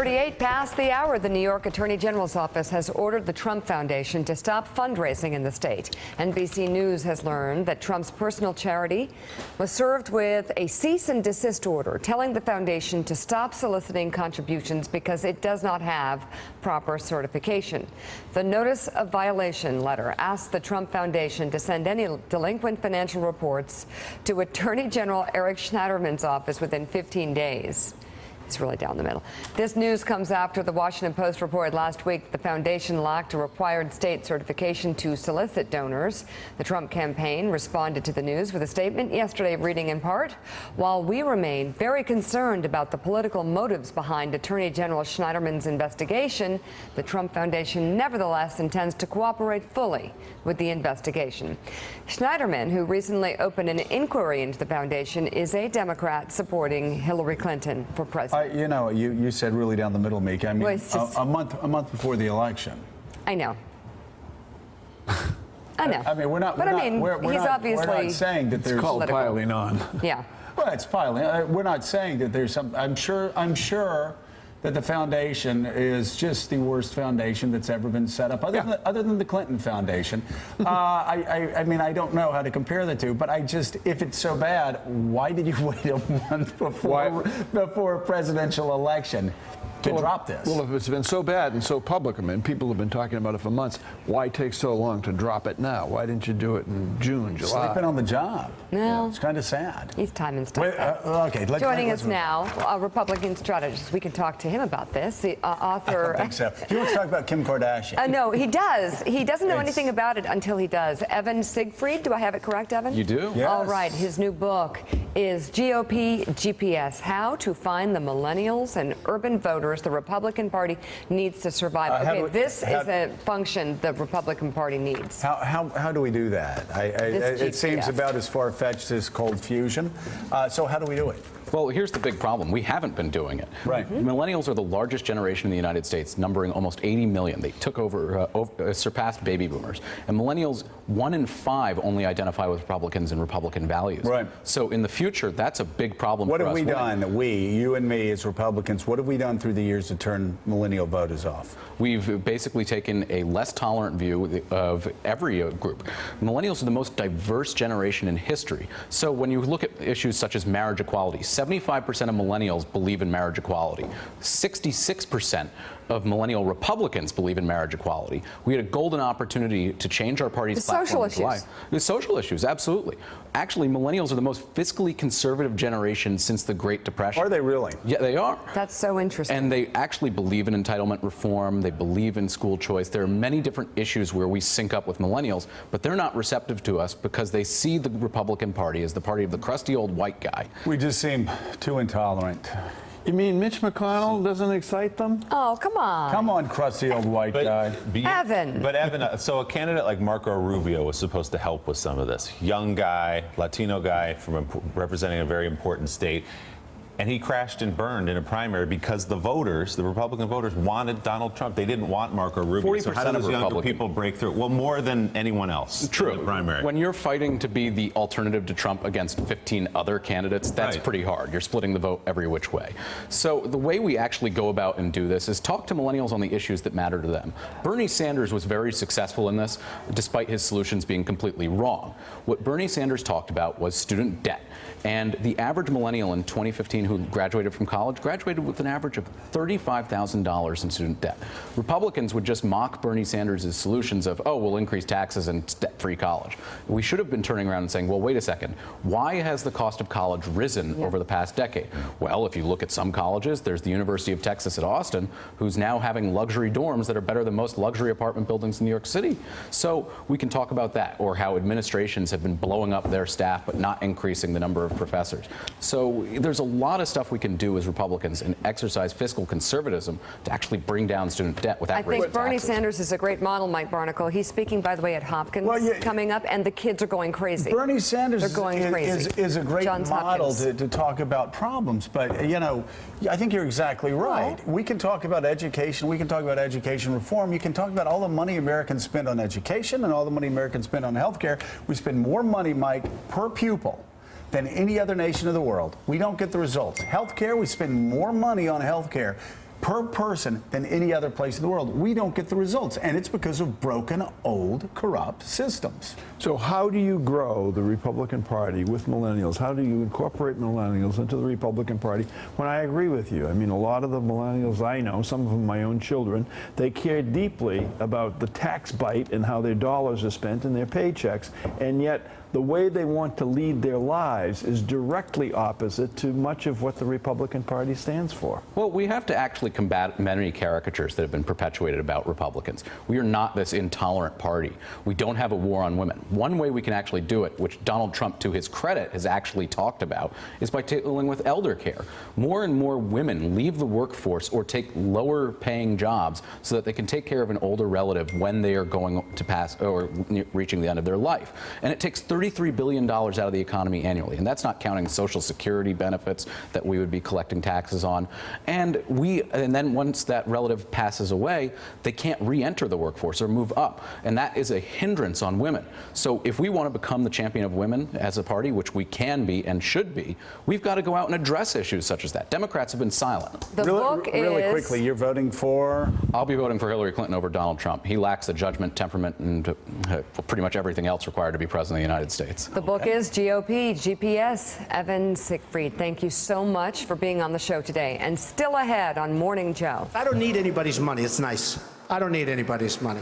6:38 past the hour. The New York Attorney General's office has ordered the Trump Foundation to stop fundraising in the state. NBC News has learned that Trump's personal charity was served with a cease and desist order telling the foundation to stop soliciting contributions because it does not have proper certification. The notice of violation letter asks the Trump Foundation to send any delinquent financial reports to Attorney General Eric Schneiderman's office within 15 days. It's really down the middle. This news comes after the Washington Post reported last week the foundation lacked a required state certification to solicit donors. The Trump campaign responded to the news with a statement yesterday reading in part, "While we remain very concerned about the political motives behind Attorney General Schneiderman's investigation, the Trump Foundation nevertheless intends to cooperate fully with the investigation." Schneiderman, who recently opened an inquiry into the foundation, is a Democrat supporting Hillary Clinton for president. You know, you said really down the middle, Meek. I mean, well, a month before the election. I know. I know. I mean, we're not saying that there's called piling on. Yeah. Well, it's piling. We're not saying that there's some. I'm sure that the foundation is just the worst foundation that's ever been set up, other than the Clinton Foundation. I mean, I don't know how to compare the two, but if it's so bad, why did you wait a month before a presidential election to drop this? Well, if it's been so bad and so public, I mean, people have been talking about it for months, why take so long to drop it now? Why didn't you do it in June, July? Sleeping on the job. No. It's kind of sad. He's time and stuff. Okay, Joining us now, a Republican strategist. We can talk to him about this. The author. I don't think so. He wants to talk about Kim Kardashian. No, he does. He doesn't know anything about it until he does. Evan Siegfried, do I have it correct, Evan? You do? Yes. All right. His new book is GOP GPS: How to Find the Millennials and Urban Voters the Republican Party Needs to Survive. Okay, this is a function the Republican Party needs. How do we do that? It seems about as far-fetched as cold fusion. So how do we do it? Well, here's the big problem. We haven't been doing it. Right. Millennials are the largest generation in the United States, numbering almost 80 million. They took surpassed baby boomers. And millennials, 1 in 5 only identify with Republicans and Republican values. Right. So in the future, that's a big problem for us. What have we done, you and me as Republicans, what have we done through the years to turn millennial voters off? We've basically taken a less tolerant view of every group. Millennials are the most diverse generation in history. So when you look at issues such as marriage equality, 75% of millennials believe in marriage equality. 66% of millennial Republicans believe in marriage equality. We had a golden opportunity to change our party's platform in July. The social issues, absolutely. Actually, millennials are the most fiscally conservative generation since the Great Depression. Are they really? Yeah, they are. That's so interesting. And they actually believe in entitlement reform. They believe in school choice. There are many different issues where we sync up with millennials, but they're not receptive to us because they see the Republican Party as the party of the crusty old white guy. We just seem too intolerant. You mean Mitch McConnell doesn't excite them? Oh, come on. Come on, crusty old white guy. Evan. But Evan, so a candidate like Marco Rubio was supposed to help with some of this. Young guy, Latino guy representing a very important state. And he crashed and burned in a primary because the voters, the Republican voters, wanted Donald Trump. They didn't want Marco Rubio. 40% so how do those younger people break through? Well, more than anyone else. True. In the primary. When you're fighting to be the alternative to Trump against 15 other candidates, that's pretty hard. You're splitting the vote every which way. So the way we actually go about and do this is talk to millennials on the issues that matter to them. Bernie Sanders was very successful in this, despite his solutions being completely wrong. What Bernie Sanders talked about was student debt. And the average millennial in 2015 who graduated from college graduated with an average of $35,000 in student debt. Republicans would just mock Bernie Sanders' solutions of, oh, we'll increase taxes and debt-free college. We should have been turning around and saying, well, wait a second. Why has the cost of college risen over the past decade? Well, if you look at some colleges, there's the University of Texas at Austin, who's now having luxury dorms that are better than most luxury apartment buildings in New York City. So we can talk about that, or how administrations have been blowing up their staff but not increasing the number of professors. So there's a lot of stuff we can do as Republicans and exercise fiscal conservatism to actually bring down student debt without raising taxes. I think Bernie Sanders is a great model, Mike Barnacle. He's speaking, by the way, at Hopkins coming up, and the kids are going crazy. Bernie Sanders is a great model to talk about problems, but, you know, I think you're exactly right. We can talk about education. We can talk about education reform. You can talk about all the money Americans spend on education and all the money Americans spend on health care. We spend more money, Mike, per pupil than any other nation of the world. We don't get the results. Healthcare, we spend more money on healthcare per person than any other place in the world. We don't get the results, and it's because of broken, old, corrupt systems. So how do you grow the Republican Party with millennials? How do you incorporate millennials into the Republican Party? When I agree with you, I mean, a lot of the millennials I know, some of them my own children, they care deeply about the tax bite and how their dollars are spent and their paychecks, and yet the way they want to lead their lives is directly opposite to much of what the Republican Party stands for. Well, we have to actually combat many caricatures that have been perpetuated about Republicans. We are not this intolerant party. We don't have a war on women. One way we can actually do it, which Donald Trump, to his credit, has actually talked about, is by dealing with elder care. More and more women leave the workforce or take lower paying jobs so that they can take care of an older relative when they are going to pass or reaching the end of their life. And it takes $33 billion out of the economy annually, and that's not counting Social Security benefits that we would be collecting taxes on. And then once that relative passes away, they can't re-enter the workforce or move up, and that is a hindrance on women. So if we want to become the champion of women as a party, which we can be and should be, we've got to go out and address issues such as that. Democrats have been silent. The book is... Really quickly, you're voting for? I'll be voting for Hillary Clinton over Donald Trump. He lacks the judgment, temperament, and pretty much everything else required to be president of the United States. The book is GOP, GPS. Evan Siegfried, thank you so much for being on the show today. And still ahead on Morning Joe. I don't need anybody's money. It's nice. I don't need anybody's money.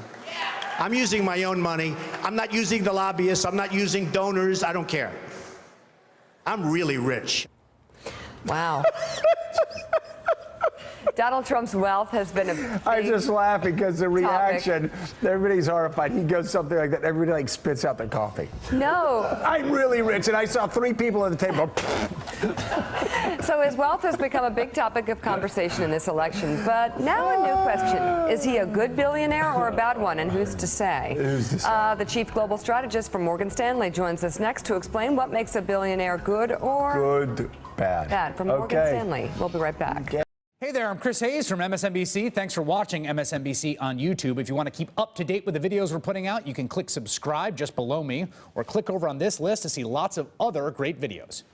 I'm using my own money. I'm not using the lobbyists. I'm not using donors. I don't care. I'm really rich. Wow. Donald Trump's wealth has been a big I just laugh because the reaction, everybody's horrified. He goes something like that, everybody like spits out their coffee. No. I'm really rich, and I saw 3 people at the table. So his wealth has become a big topic of conversation in this election. But now a new question. Is he a good billionaire or a bad one? And who's to say? Who's to say? The chief global strategist from Morgan Stanley joins us next to explain what makes a billionaire good or Good, bad. bad. From Morgan Stanley. We'll be right back. Hey there, I'm Chris Hayes from MSNBC. Thanks for watching MSNBC on YouTube. If you want to keep up to date with the videos we're putting out, you can click subscribe just below me or click over on this list to see lots of other great videos.